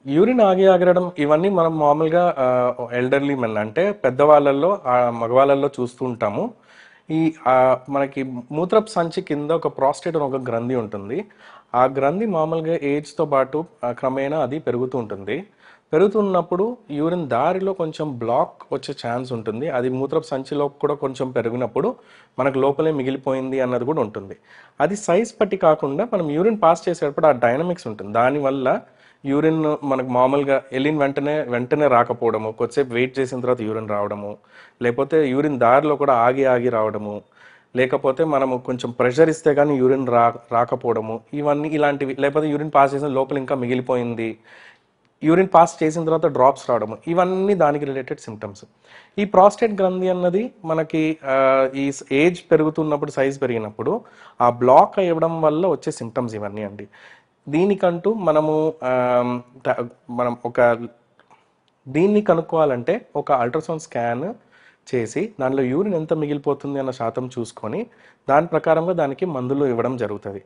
Urine ఆగడం ఇవన్నీ మనం మామూలుగా ఎల్డర్లీ మెన్ అంటే పెద్దవాళ్ళల్లో మగవాళ్ళల్లో చూస్తూ ఉంటాము. ఈ మనకి మూత్రపు సంచి కింద ఒక ప్రాస్టేట్ అని ఒక గ్రంథి ఉంటుంది. ఆ గ్రంథి మామూలుగా ఏజ్‌తో పాటు క్రమేణా అది పెరుగుతూ ఉంటుంది. పెరుగుతున్నప్పుడు యూరిన్ దారిలో కొంచెం బ్లాక్ వచ్చే ఛాన్స్ ఉంటుంది. అది మూత్రపు సంచిలో కూడా కొంచెం పెరిగినప్పుడు మనకు లోపలే మిగిలిపోయింది అన్నది కూడా ఉంటుంది. అది సైజ్ బట్టి కాకుండా మనం యూరిన్ పాస్ చేసేటప్పుడు ఆ డైనమిక్స్ ఉంటుంది. దానివల్ల యూరిన్ మనకు మామూలుగా వెళ్ళిన వెంటనే వెంటనే రాకపోవడము, కొద్దిసేపు వెయిట్ చేసిన తర్వాత యూరిన్ రావడము, లేకపోతే యూరిన్ దారిలో కూడా ఆగి ఆగి రావడము, లేకపోతే మనము కొంచెం ప్రెషర్ ఇస్తే కానీ యూరిన్ రాకపోవడము, ఇవన్నీ ఇలాంటివి, లేకపోతే యూరిన్ పాస్ చేసిన లోపల ఇంకా మిగిలిపోయింది, యూరిన్ పాస్ చేసిన తర్వాత డ్రాప్స్ రావడము, ఇవన్నీ దానికి రిలేటెడ్ సిమ్టమ్స్. ఈ ప్రాస్టేట్ గ్రంథి అన్నది మనకి ఈ ఏజ్ పెరుగుతున్నప్పుడు, సైజ్ పెరిగినప్పుడు ఆ బ్లాక్ అవ్వడం వల్ల వచ్చే సిమ్టమ్స్ ఇవన్నీ అండి. దీనికంటూ మనము మనం దీన్ని కనుక్కోవాలంటే ఒక అల్ట్రాసౌండ్ స్కాన్ చేసి దానిలో యూరిన్ ఎంత మిగిలిపోతుంది అన్న శాతం చూసుకొని దాని ప్రకారంగా దానికి మందులు ఇవ్వడం జరుగుతుంది.